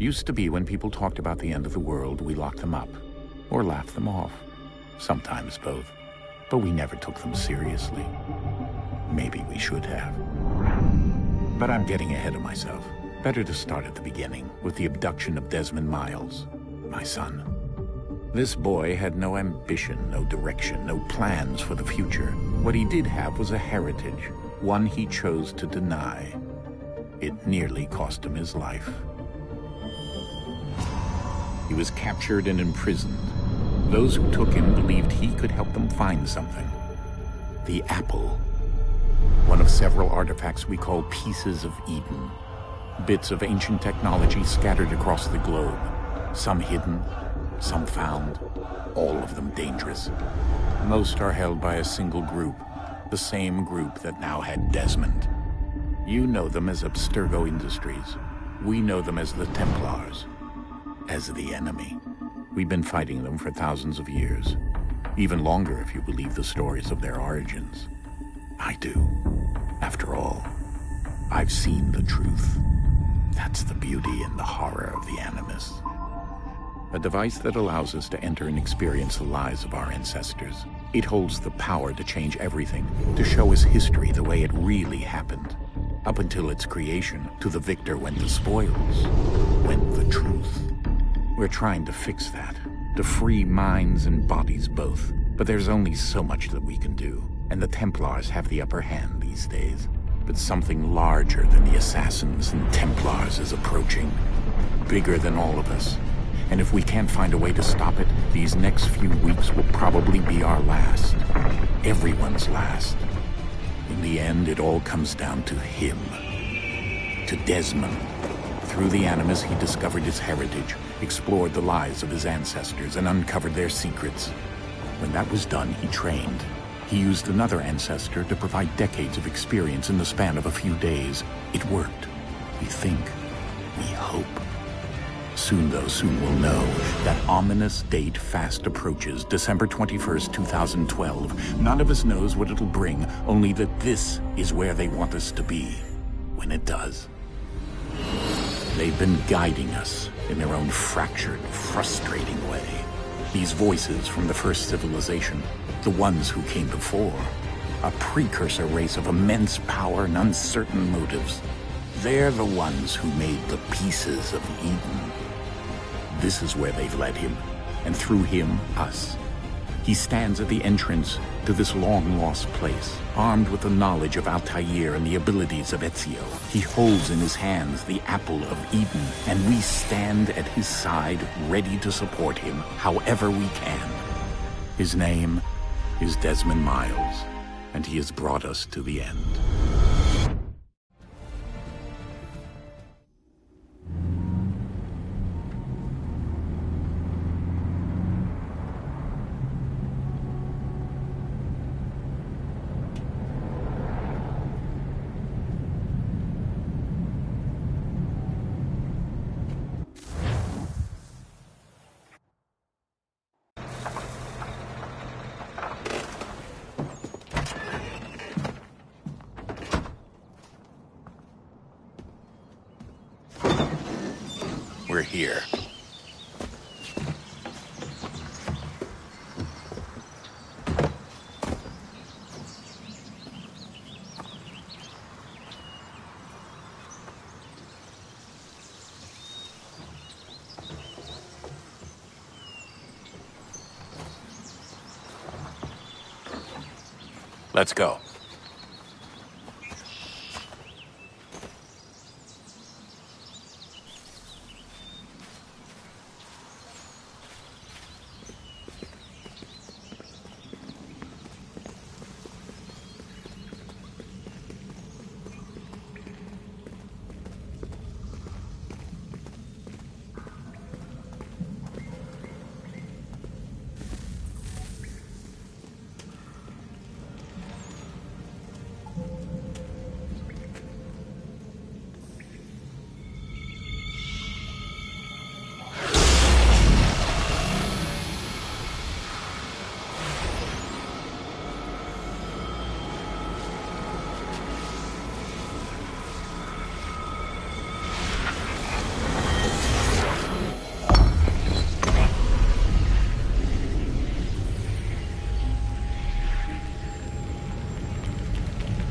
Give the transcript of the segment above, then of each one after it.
Used to be when people talked about the end of the world, we locked them up. Or laughed them off. Sometimes both. But we never took them seriously. Maybe we should have. But I'm getting ahead of myself. Better to start at the beginning, with the abduction of Desmond Miles, my son. This boy had no ambition, no direction, no plans for the future. What he did have was a heritage, one he chose to deny. It nearly cost him his life. He was captured and imprisoned. Those who took him believed he could help them find something. The apple. One of several artifacts we call pieces of Eden. Bits of ancient technology scattered across the globe. Some hidden, some found, all of them dangerous. Most are held by a single group, the same group that now had Desmond. You know them as Abstergo Industries. We know them as the Templars, as the enemy. We've been fighting them for thousands of years, even longer if you believe the stories of their origins. I do. After all, I've seen the truth. That's the beauty and the horror of the Animus. A device that allows us to enter and experience the lives of our ancestors. It holds the power to change everything, to show us history the way it really happened. Up until its creation, to the victor went the spoils, went the truth. We're trying to fix that, to free minds and bodies both. But there's only so much that we can do, and the Templars have the upper hand these days. But something larger than the Assassins and Templars is approaching, bigger than all of us. And if we can't find a way to stop it, these next few weeks will probably be our last. Everyone's last. In the end, it all comes down to him. To Desmond. Through the Animus, he discovered his heritage, explored the lives of his ancestors, and uncovered their secrets. When that was done, he trained. He used another ancestor to provide decades of experience in the span of a few days. It worked. We think. We hope. Soon, though, soon we'll know. That ominous date fast approaches, December 21st, 2012. None of us knows what it'll bring, only that this is where they want us to be, when it does. They've been guiding us in their own fractured, frustrating way. These voices from the first civilization, the ones who came before, a precursor race of immense power and uncertain motives. They're the ones who made the pieces of Eden. This is where they've led him, and through him, us. He stands at the entrance to this long-lost place, armed with the knowledge of Altair and the abilities of Ezio. He holds in his hands the apple of Eden, and we stand at his side, ready to support him however we can. His name is Desmond Miles, and he has brought us to the end. We're here. Let's go.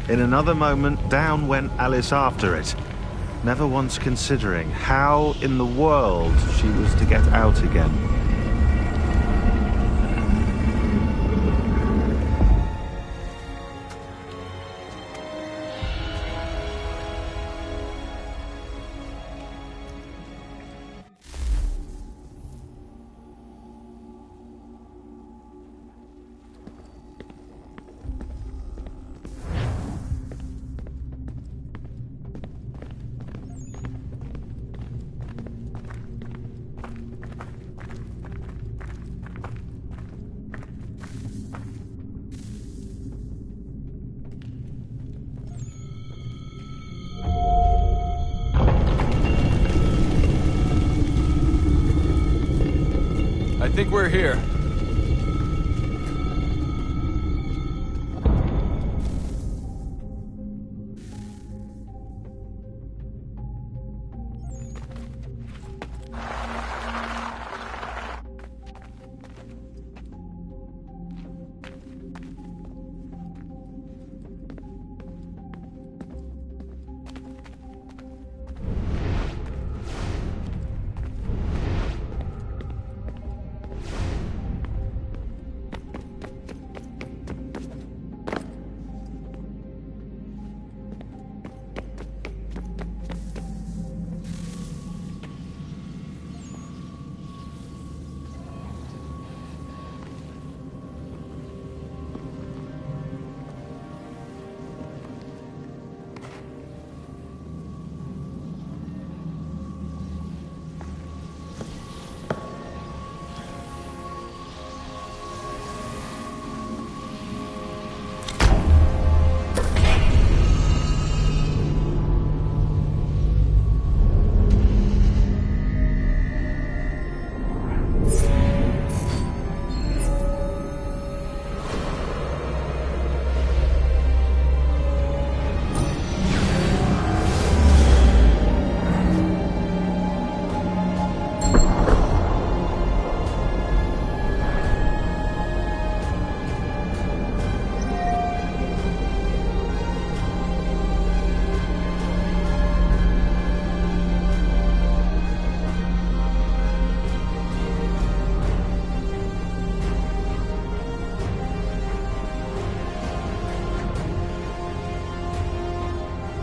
In another moment, down went Alice after it, never once considering how in the world she was to get out again. I think we're here.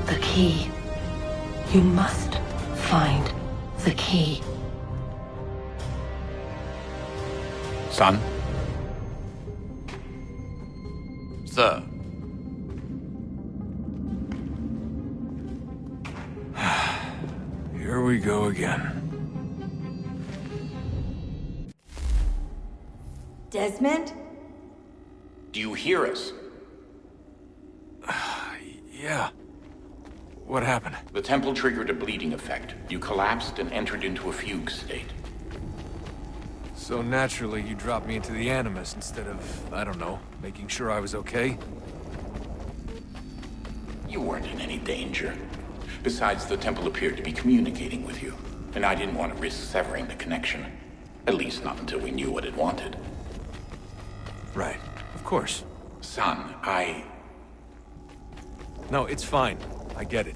The key. You must find the key. Son? Sir. Here we go again. Desmond? Do you hear us? Yeah. What happened? The temple triggered a bleeding effect. You collapsed and entered into a fugue state. So naturally, you dropped me into the Animus instead of, I don't know, making sure I was okay? You weren't in any danger. Besides, the temple appeared to be communicating with you, and I didn't want to risk severing the connection. At least not until we knew what it wanted. Right. Of course. Son, No, it's fine. I get it.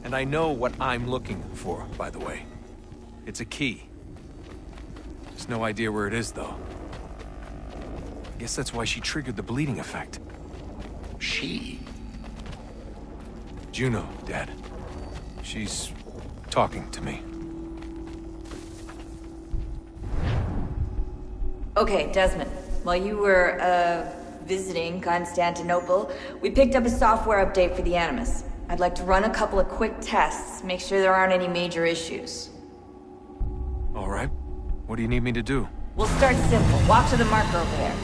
And I know what I'm looking for, by the way. It's a key. Just no idea where it is, though. I guess that's why she triggered the bleeding effect. She? Juno, Dad. She's talking to me. Okay, Desmond. While you were, visiting Constantinople, we picked up a software update for the Animus. I'd like to run a couple of quick tests, make sure there aren't any major issues. All right. What do you need me to do? We'll start simple. Walk to the marker over there.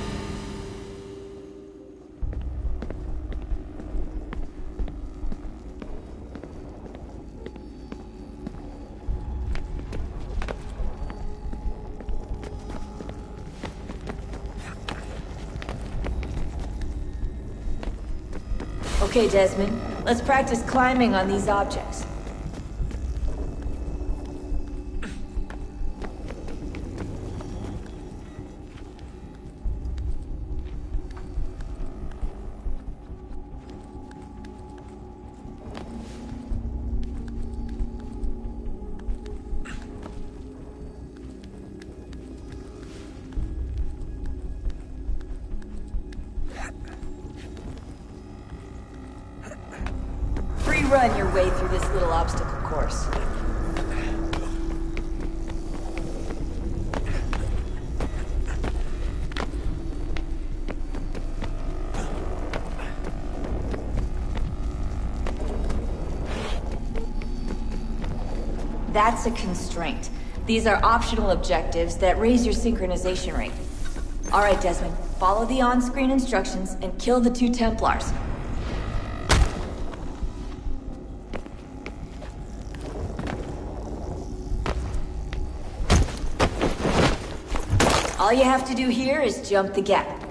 Okay, Desmond. Let's practice climbing on these objects. run your way through this little obstacle course. That's a constraint. These are optional objectives that raise your synchronization rate. Alright, Desmond. Follow the on-screen instructions and kill the 2 Templars. All you have to do here is jump the gap.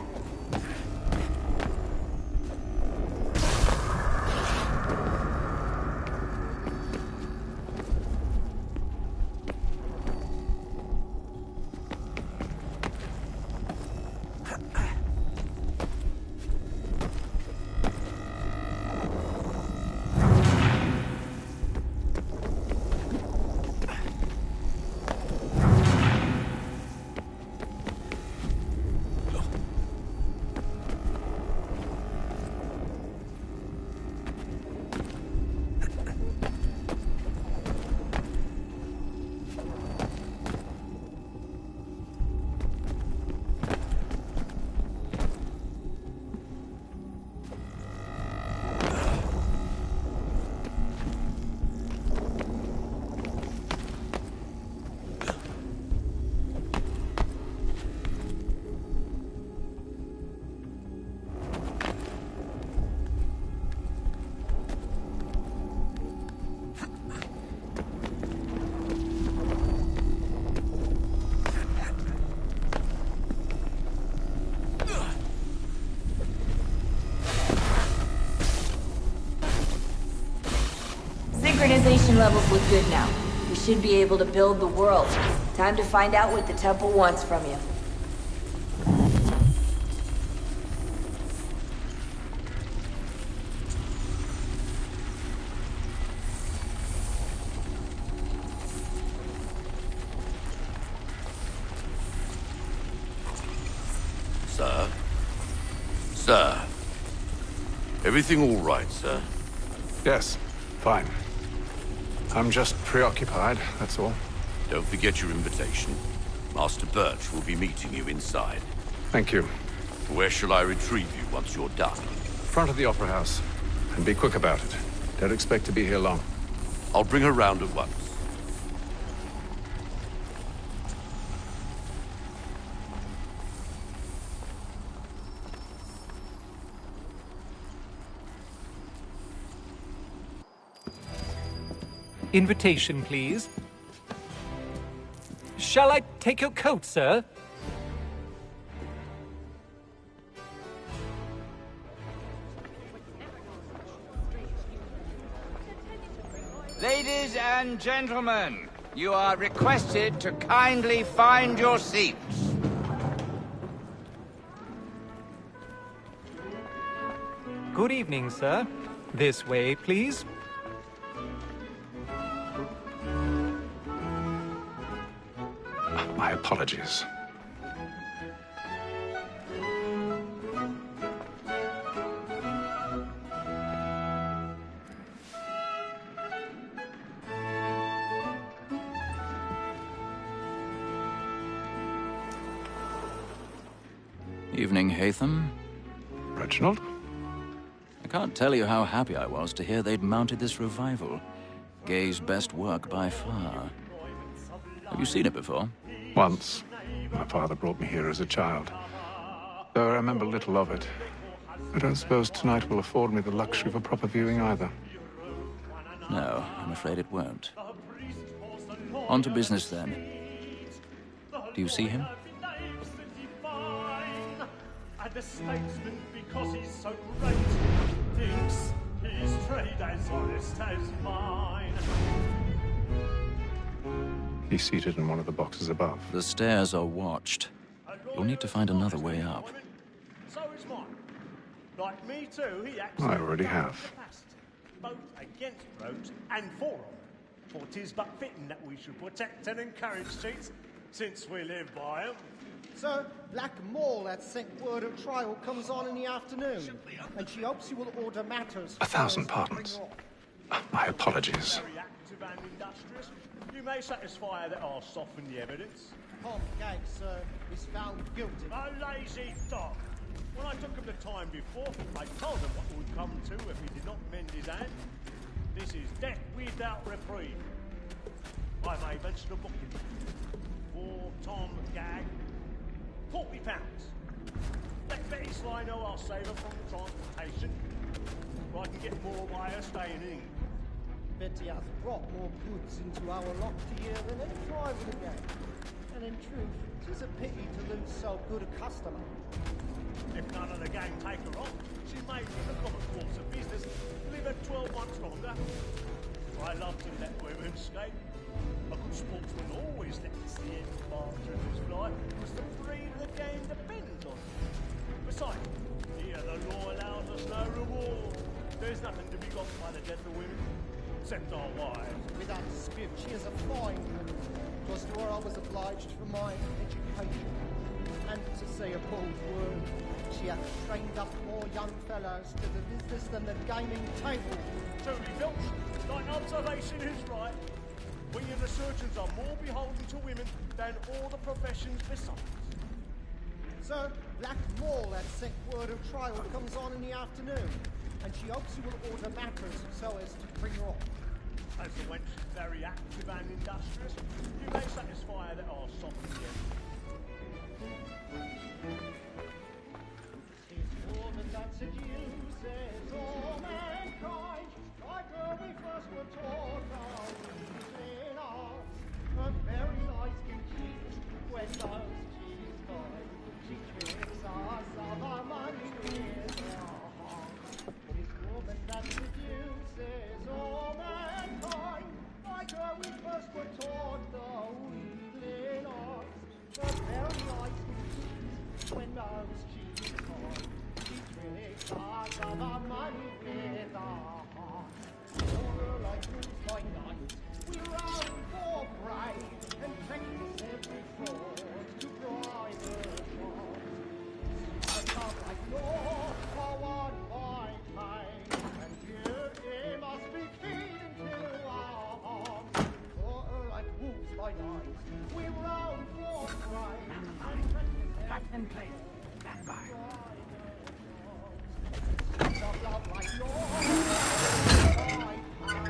Synchronization levels look good now. We should be able to build the world. Time to find out what the temple wants from you. Sir? Sir? Everything all right, sir? Yes, fine. I'm just preoccupied, that's all. Don't forget your invitation. Master Birch will be meeting you inside. Thank you. Where shall I retrieve you once you're done? Front of the Opera House. And be quick about it. Don't expect to be here long. I'll bring her round at once. Invitation, please. Shall I take your coat, sir? Ladies and gentlemen, you are requested to kindly find your seats. Good evening, sir. This way, please. My apologies. Evening, Hatham. Reginald? I can't tell you how happy I was to hear they'd mounted this revival. Gay's best work by far. Have you seen it before? Once. My father brought me here as a child. Though I remember little of it. I don't suppose tonight will afford me the luxury of a proper viewing either. No, I'm afraid it won't. On to business then. Do you see him? And the statesman, because he's so great, thinks his trade as honest as mine. He's seated in one of the boxes above. The stairs are watched. You'll need to find another way up. So is mine. Like me too, he acts I already have. both against rogues and for them. For 'tis but fitting that we should protect and encourage cheats, since we live by them. Sir, Black Mall had sent word of trial comes on in the afternoon, and she hopes you will order matters. 1,000 pardons. My apologies. Very active and industrious. You may satisfy that I'll soften the evidence. Tom Gag, sir, is found guilty. A lazy dog. When I took him the time before, I told him what would come to if he did not mend his hand. This is death without reprieve. I may mention a booking. For Tom Gag, £40. Let Betty Sly know I'll save her from transportation. Or I can get more by her staying in. Betty has brought more goods into our locked here than any private gang. And in truth, 'tis a pity to lose so good a customer. If none of the gang take her on, she may, in the common course of business, live her 12 months longer. I love to let women skate. A good sportsman always lets the end master of his fly, because the breed of the game depends on it. Besides, here the law allows us no reward. There's nothing to be got by the death of women, except our wives. Without dispute, she is a fine woman. 'Twas to her I was obliged for my education. And to say a bold word, she hath trained up more young fellows to the business than the gaming table. Truly, Filch, thine observation is right. We and the surgeons are more beholden to women than all the professions besides. Sir, Black Mall had sent word of trial comes on in the afternoon, and she hopes you will order matters so as to bring her off. As the wench is very active and industrious, you may satisfy that I'll soften the evidence. Tis woman that seduces all mankind, like her we first were taught our reasoning arts. Her very eyes can cheat when those cheats find. She tricks us of our money with her heart. Tis woman that seduces all mankind, like her we first were taught the wheedling arts. Her very eyes can cheat when those cheats find. She tricks us of our money with her heart. For her like moves by night, we run for prey and practice every fraud to bribe her child. But not like law for what I pay, and beauty must be keyed into our arms. For her like wolves by night, we run for prey and practice every fraud to bribe her child. Not love like law for what I pay,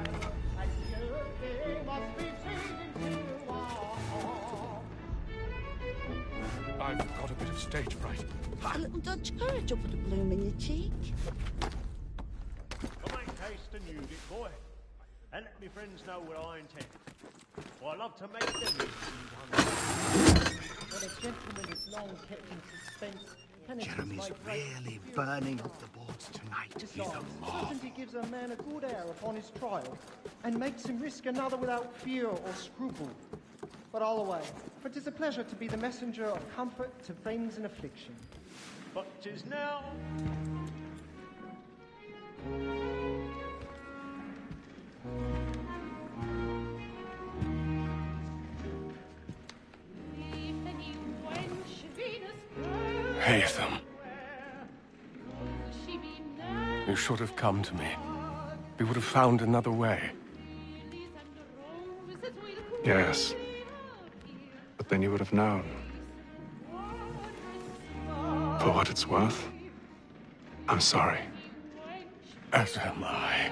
and beauty must be keyed into our arms. I've got a bit of stage fright. A little Dutch courage will put a bloom in your cheek. Come and taste and use it, boy. And let me friends know what I intend. For I love to make them eat When a gentleman is long kept in suspense, Jeremy's really burning up the boards tonight. He's a mob. Certainty gives a man a good air upon his trial, and makes him risk another without fear or scruple. But all away, for 'tis a pleasure to be the messenger of comfort to friends in affliction. But 'tis now. Haytham. You should have come to me. We would have found another way. Yes. But then you would have known. For what it's worth, I'm sorry. As am I.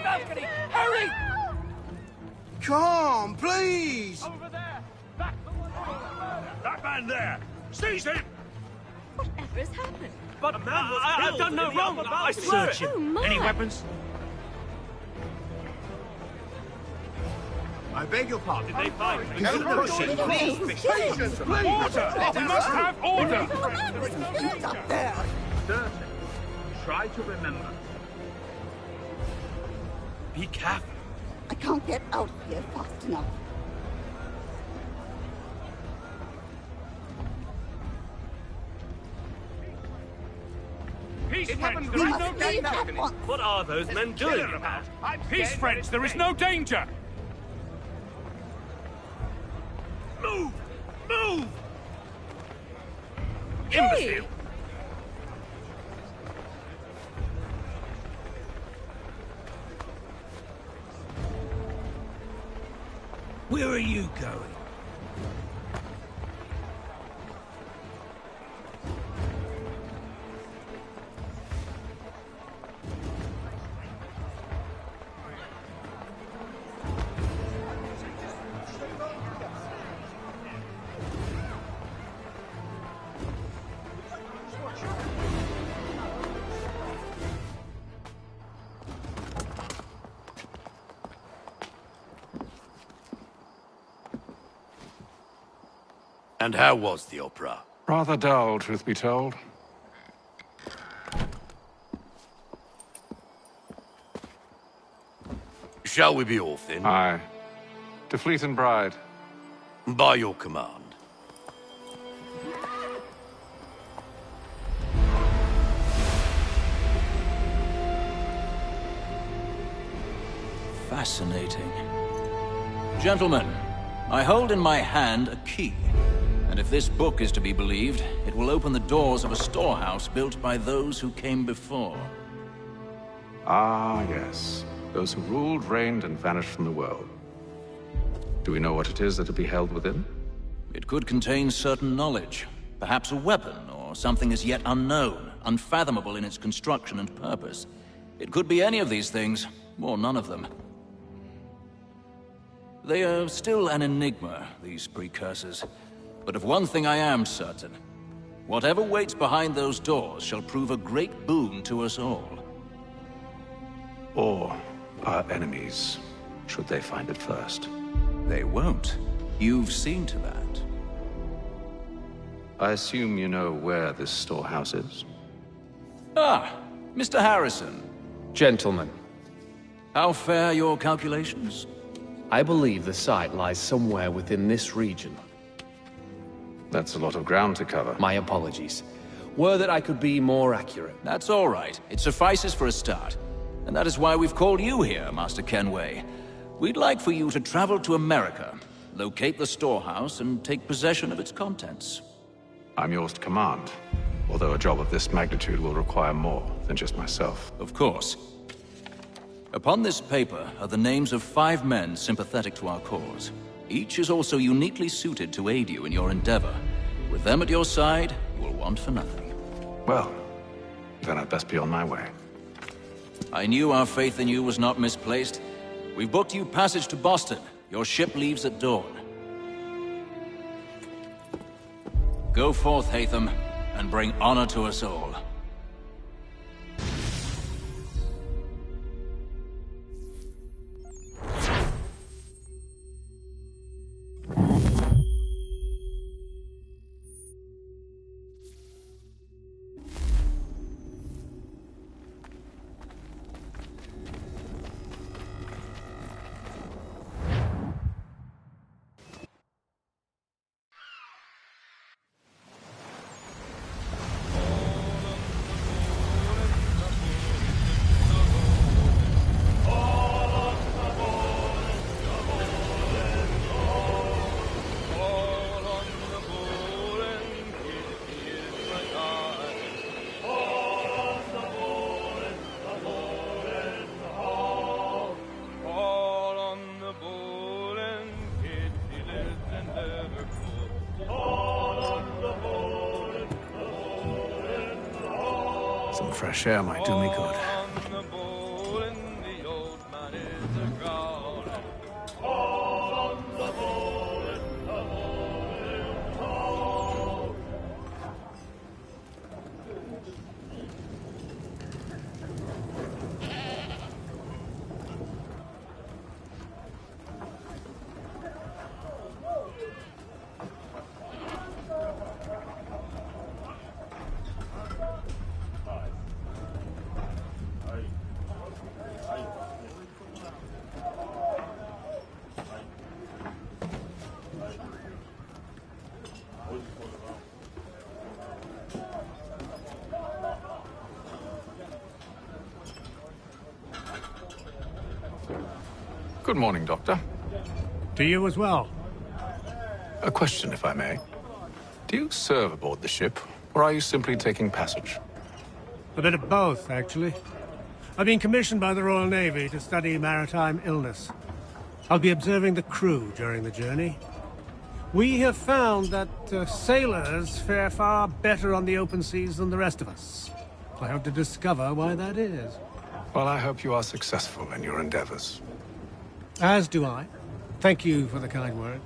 Balcony! Hurry! Come, please! Over there! Back the one! That man there! Seize him! Whatever has happened? But I've done no wrong! I swear it! Oh, my. Any weapons? I beg your pardon. Did they find me? No pushing, please. Patience, please. Order! We must have order! It's up there. Certain. Try to remember. Be careful. I can't get out of here fast enough. Peace, friends, We there is must no leave danger. at once. What are those men doing about? Peace, friends, there is no danger. Move! Move! Imbecile! Where are you going? And how was the opera? Rather dull, truth be told. Shall we be off then? Aye. To Fleet and Bride. By your command. Fascinating. Gentlemen, I hold in my hand a key. And if this book is to be believed, it will open the doors of a storehouse built by those who came before. Ah, yes. Those who ruled, reigned, and vanished from the world. Do we know what it is that will be held within? It could contain certain knowledge. Perhaps a weapon, or something as yet unknown, unfathomable in its construction and purpose. It could be any of these things, or none of them. They are still an enigma, these precursors. But of one thing I am certain. Whatever waits behind those doors shall prove a great boon to us all. Or our enemies, should they find it first. They won't. You've seen to that. I assume you know where this storehouse is? Ah, Mr. Harrison. Gentlemen. How fare your calculations? I believe the site lies somewhere within this region. That's a lot of ground to cover. My apologies. Were that I could be more accurate. That's all right. It suffices for a start. And that is why we've called you here, Master Kenway. We'd like for you to travel to America, locate the storehouse, and take possession of its contents. I'm yours to command, although a job of this magnitude will require more than just myself. Of course. Upon this paper are the names of 5 men sympathetic to our cause. Each is also uniquely suited to aid you in your endeavor. With them at your side, you will want for nothing. Well, then I'd best be on my way. I knew our faith in you was not misplaced. We've booked you passage to Boston. Your ship leaves at dawn. Go forth, Hatham, and bring honor to us all. Some fresh air might do me good. Good morning, Doctor. To you as well. A question, if I may. Do you serve aboard the ship, or are you simply taking passage? A bit of both, actually. I've been commissioned by the Royal Navy to study maritime illness. I'll be observing the crew during the journey. We have found that sailors fare far better on the open seas than the rest of us. I hope to discover why that is. Well, I hope you are successful in your endeavors. As do I. Thank you for the kind words.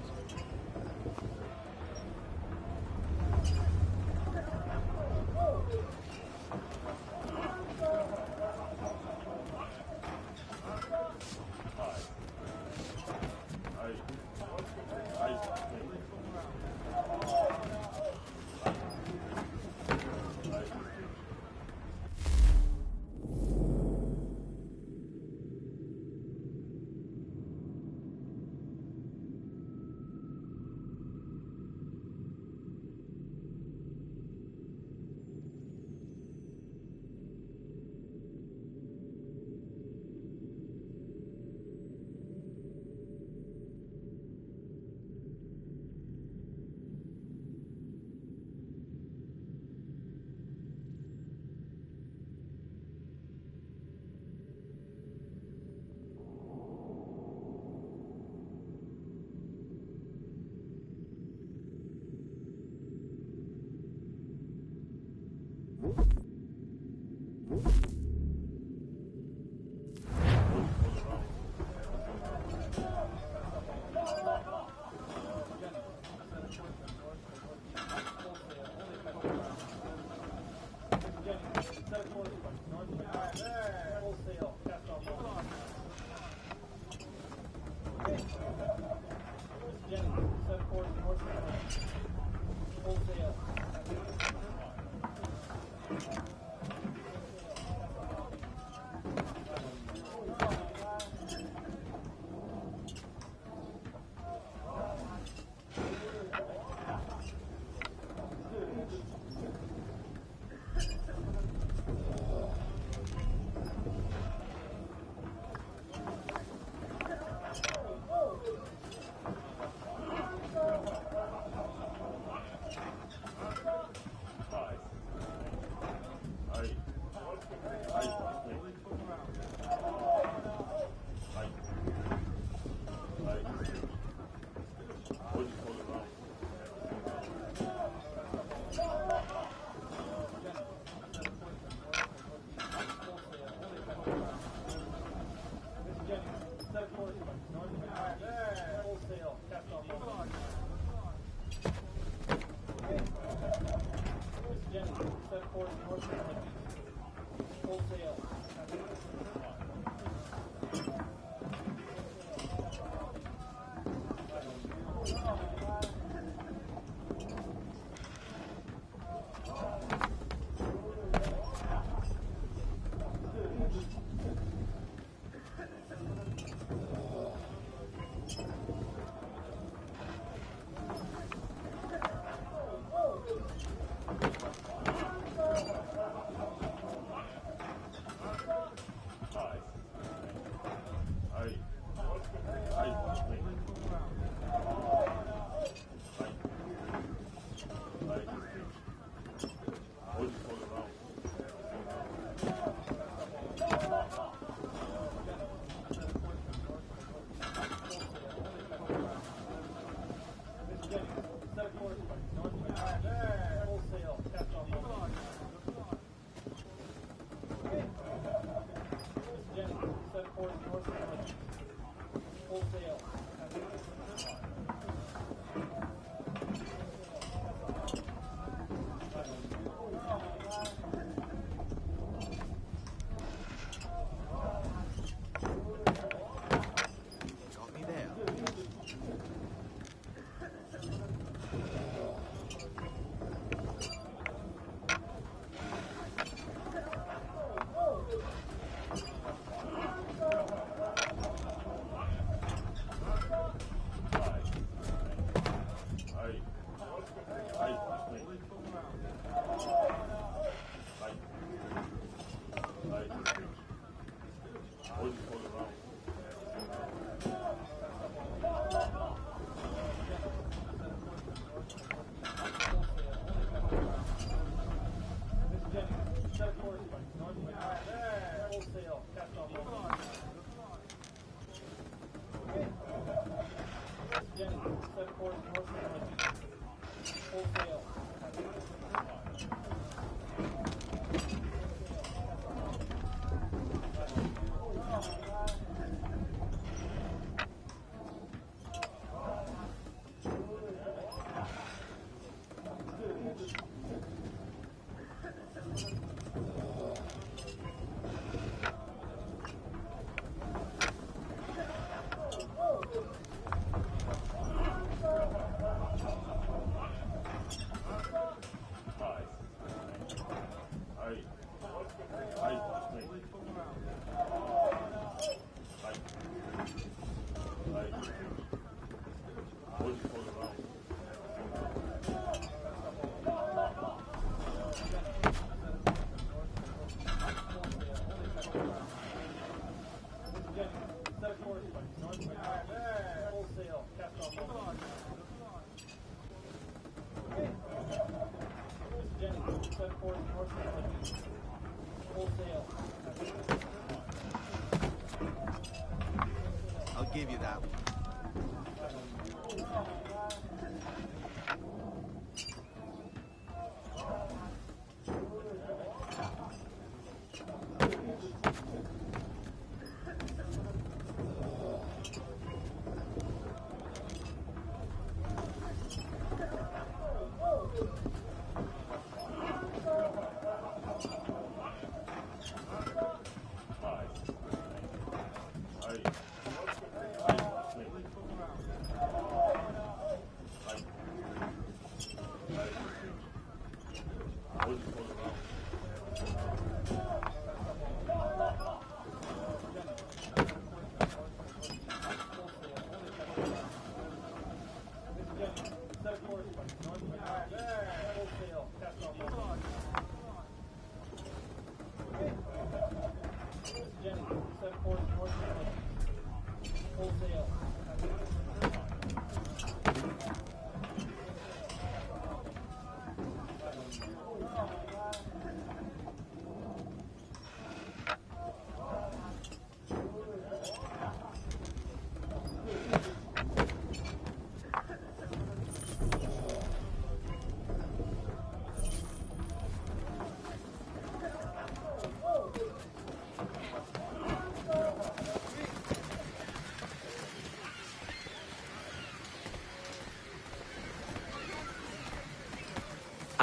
I'll give you that one.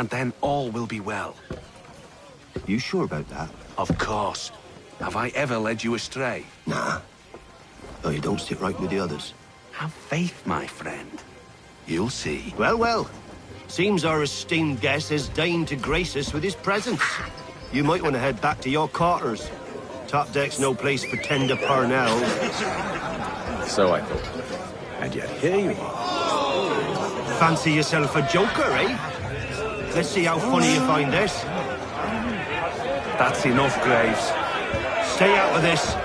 And then all will be well. You sure about that? Of course. Have I ever led you astray? Nah. Oh, you don't sit right with the others. Have faith, my friend. You'll see. Well, well. Seems our esteemed guest has deigned to grace us with his presence. You might want to head back to your quarters. Top deck's no place for tender Parnells. So I thought. And yet here you are. Fancy yourself a joker, eh? Let's see how funny you find this. That's enough, Graves. Stay out of this.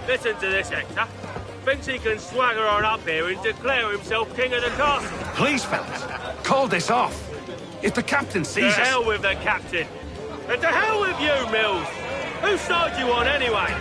Listen to this, Hector. Thinks he can swagger on up here and declare himself king of the castle. Please, fellas, call this off. If the captain sees us... To hell with the captain. And to hell with you, Mills. Whose side you on, anyway?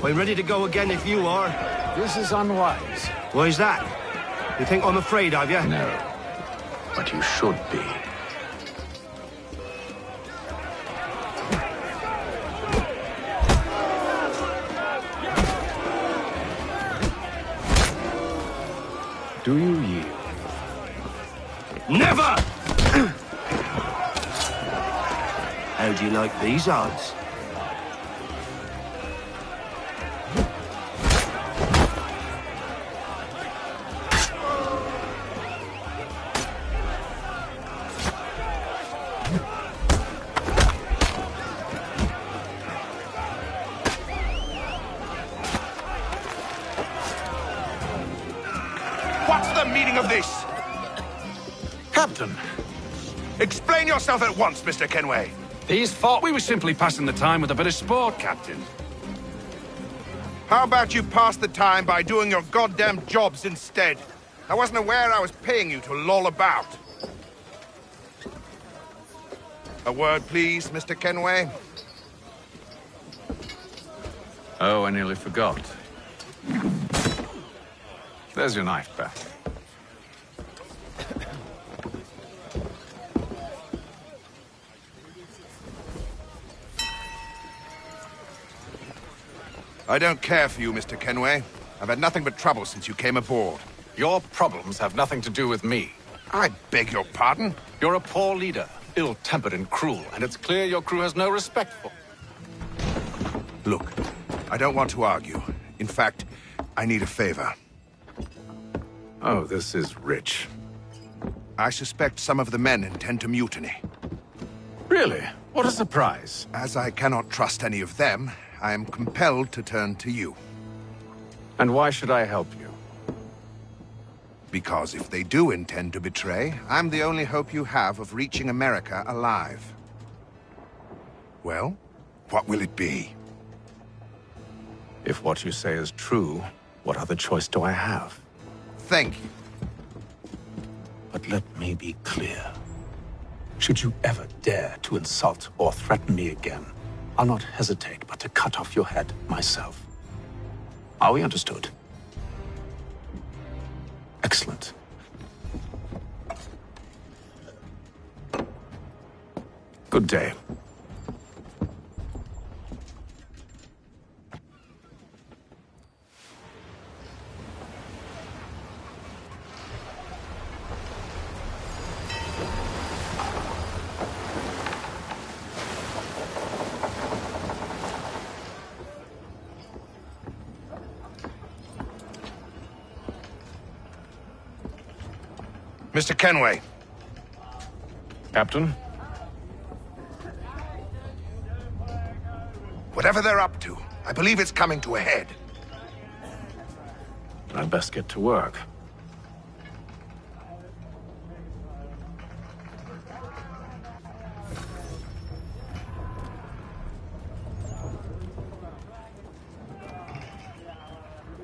I'm ready to go again if you are. This is unwise. Why's that? You think I'm afraid of you? No. But you should be. Do you yield? Never! How do you like these odds? What's the meaning of this? Captain! Explain yourself at once, Mr. Kenway. These thought we were simply passing the time with a bit of sport, Captain. How about you pass the time by doing your goddamn jobs instead? I wasn't aware I was paying you to loll about. A word, please, Mr. Kenway. Oh, I nearly forgot. There's your knife back. I don't care for you, Mr. Kenway. I've had nothing but trouble since you came aboard. Your problems have nothing to do with me. I beg your pardon? You're a poor leader, ill-tempered and cruel, and it's clear your crew has no respect for... Look, I don't want to argue. In fact, I need a favor. Oh, this is rich. I suspect some of the men intend to mutiny. Really? What a surprise. As I cannot trust any of them, I am compelled to turn to you. And why should I help you? Because if they do intend to betray, I'm the only hope you have of reaching America alive. Well, what will it be? If what you say is true, what other choice do I have? Thank you. But let me be clear. Should you ever dare to insult or threaten me again, I'll not hesitate but to cut off your head myself. Are we understood? Excellent. Good day. Mr. Kenway. Captain? Whatever they're up to, I believe it's coming to a head. I'd best get to work.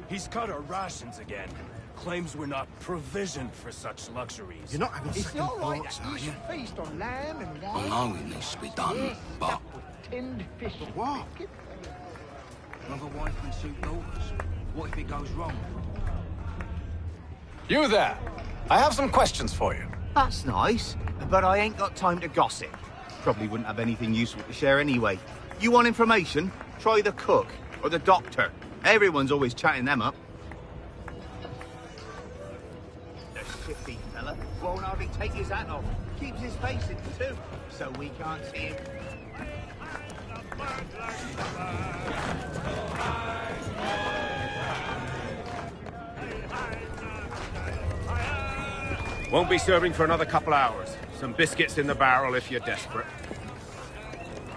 He's cut our rations again. Claims we're not provisioned for such luxuries. You're not having It's second not right thoughts, that are you you? should feast on lamb and I wine. know it needs to be done, but Tinned fish. But what? Another wife and two daughters. What if it goes wrong? You there! I have some questions for you. That's nice, but I ain't got time to gossip. Probably wouldn't have anything useful to share anyway. You want information? Try the cook or the doctor. Everyone's always chatting them up. The shifty fella won't hardly take his hat off. Keeps his face in too, so we can't see him. Won't be serving for another couple hours. Some biscuits in the barrel if you're desperate.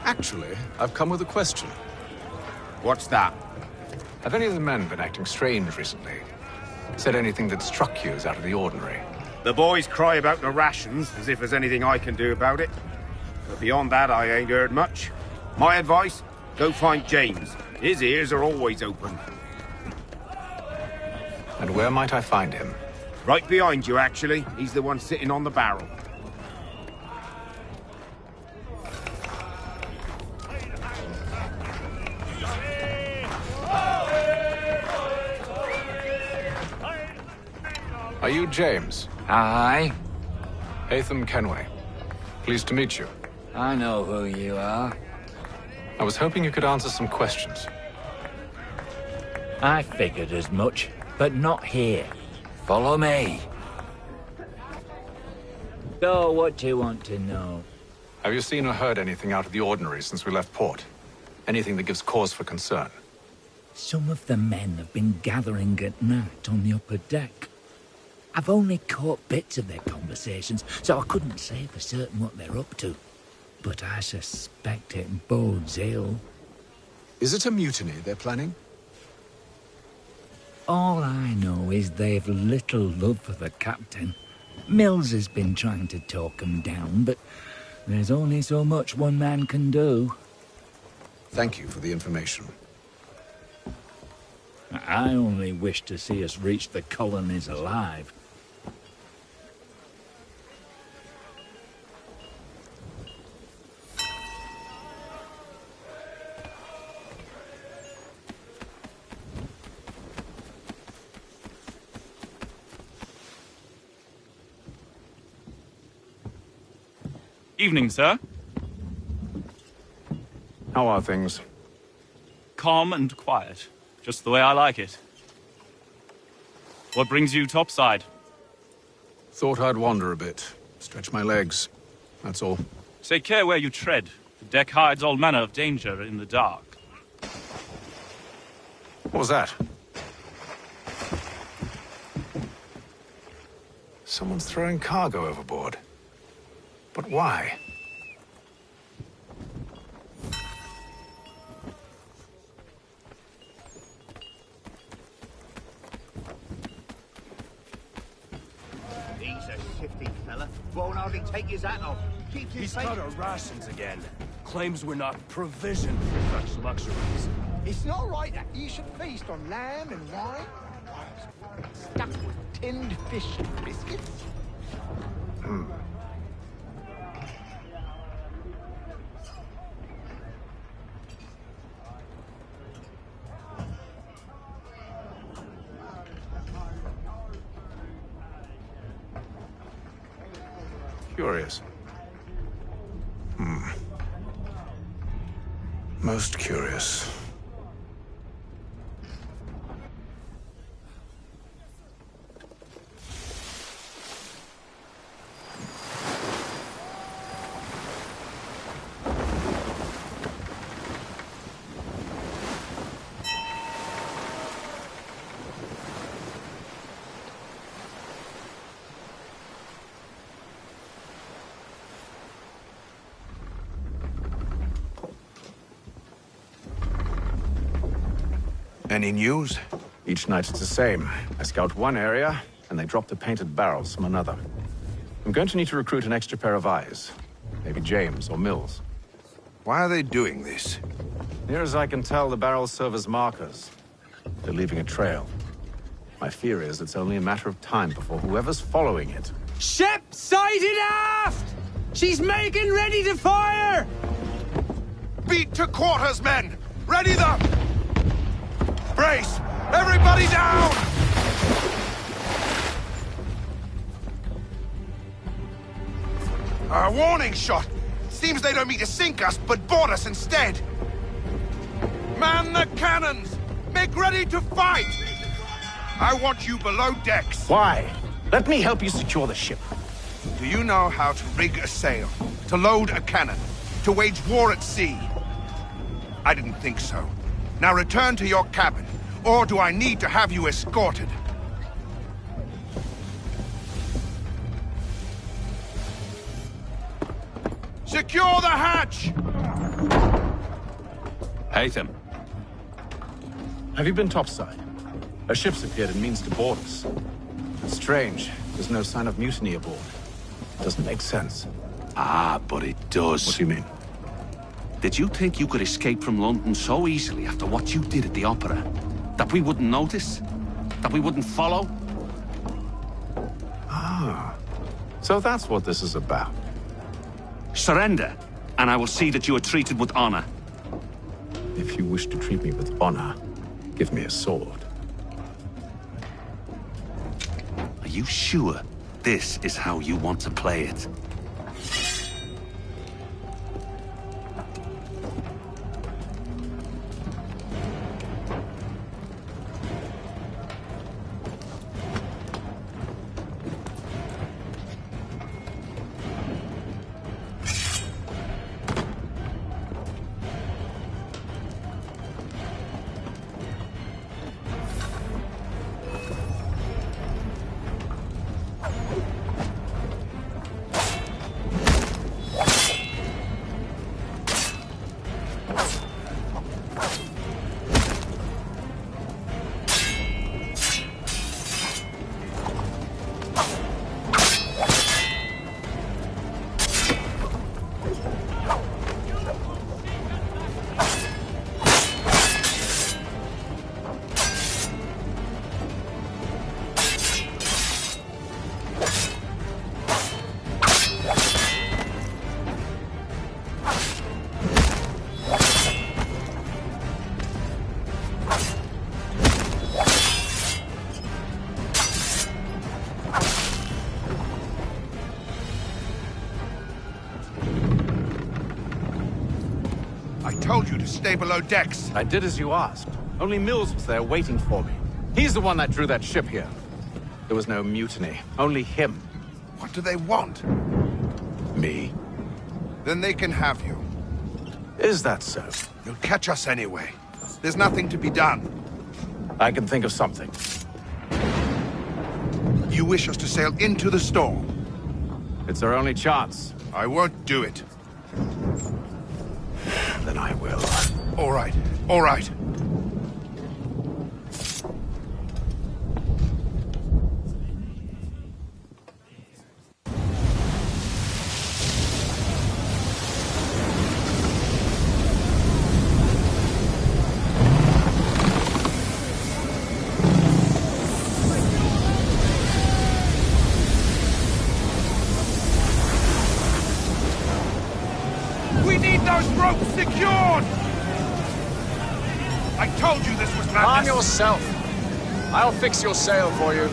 Actually, I've come with a question. What's that? Have any of the men been acting strange recently? Said anything that struck you as out of the ordinary? The boys cry about the rations, as if there's anything I can do about it. But beyond that, I ain't heard much. My advice, go find James. His ears are always open. And where might I find him? Right behind you, actually. He's the one sitting on the barrel. Are you James? Aye. Hatham Kenway. Pleased to meet you. I know who you are. I was hoping you could answer some questions. I figured as much, but not here. Follow me. So, what do you want to know? Have you seen or heard anything out of the ordinary since we left port? Anything that gives cause for concern? Some of the men have been gathering at night on the upper deck. I've only caught bits of their conversations, so I couldn't say for certain what they're up to. But I suspect it bodes ill. Is it a mutiny they're planning? All I know is they've little love for the captain. Mills has been trying to talk them down, but there's only so much one man can do. Thank you for the information. I only wish to see us reach the colonies alive. Evening, sir. How are things? Calm and quiet. Just the way I like it. What brings you topside? Thought I'd wander a bit. Stretch my legs. That's all. Take care where you tread. The deck hides all manner of danger in the dark. What was that? Someone's throwing cargo overboard. But why? He's a shifty fella. Won't hardly take his hat off. Keeps his He's face. cut our rations again. Claims we're not provisioned for such luxuries. It's not right that you should feast on lamb and wine. Stuck with tinned fish and biscuits. Curious. Most curious. Any news? Each night it's the same. I scout one area, and they drop the painted barrels from another. I'm going to need to recruit an extra pair of eyes. Maybe James or Mills. Why are they doing this? Near as I can tell, the barrels serve as markers. They're leaving a trail. My fear is it's only a matter of time before whoever's following it... Ship sighted aft! She's making ready to fire! Beat to quarters, men! Ready them! Brace! Everybody down! A warning shot! Seems they don't mean to sink us, but board us instead! Man the cannons! Make ready to fight! I want you below decks! Why? Let me help you secure the ship. Do you know how to rig a sail? To load a cannon? To wage war at sea? I didn't think so. Now return to your cabin, or do I need to have you escorted? Secure the hatch! Hatham. Have you been topside? A ship's appeared and means to board us. It's strange. There's no sign of mutiny aboard. Doesn't make sense. Ah, but it does. What do you mean? Did you think you could escape from London so easily after what you did at the opera? That we wouldn't notice? That we wouldn't follow? Ah. So that's what this is about. Surrender, and I will see that you are treated with honor. If you wish to treat me with honor, give me a sword. Are you sure this is how you want to play it? Told you to stay below decks. I did as you asked. Only Mills was there waiting for me. He's the one that drew that ship here. There was no mutiny, only him. What do they want? Me. Then they can have you. Is that so? You'll catch us anyway. There's nothing to be done. I can think of something. You wish us to sail into the storm? It's our only chance. I won't do it. Then I will. All right. All right. We need those ropes secured! I told you this was madness! Calm yourself. I'll fix your sail for you.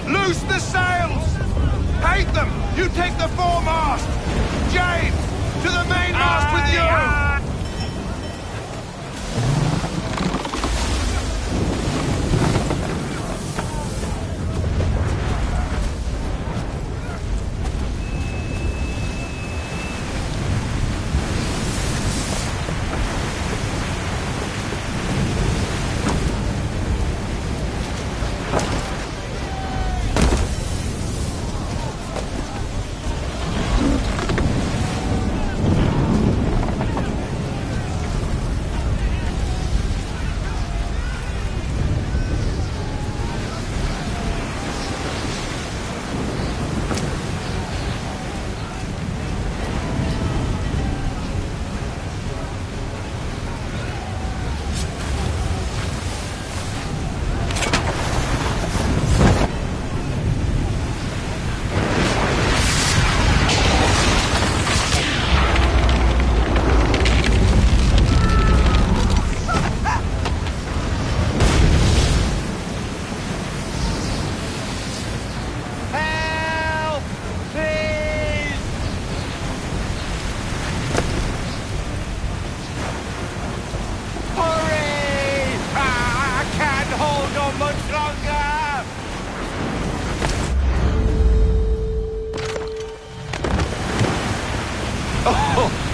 Loose the sails! Hate them! You take the foremast! James, to the mainmast with you!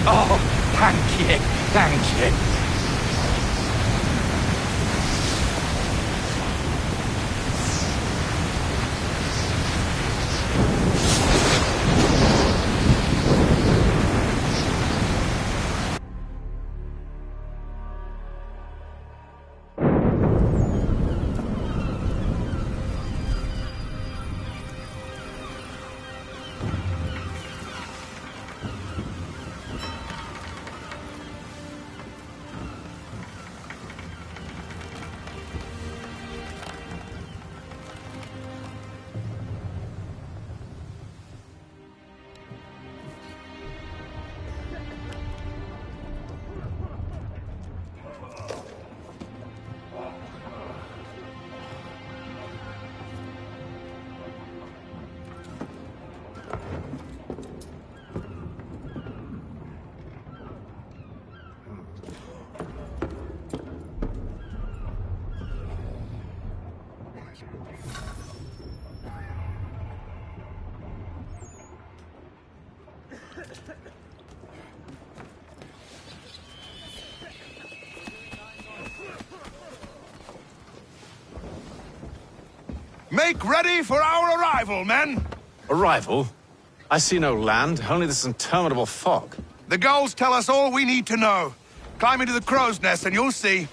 Oh, thank you. Thank you. Make ready for our arrival, men! Arrival? I see no land, only this interminable fog. The gulls tell us all we need to know. Climb into the crow's nest and you'll see.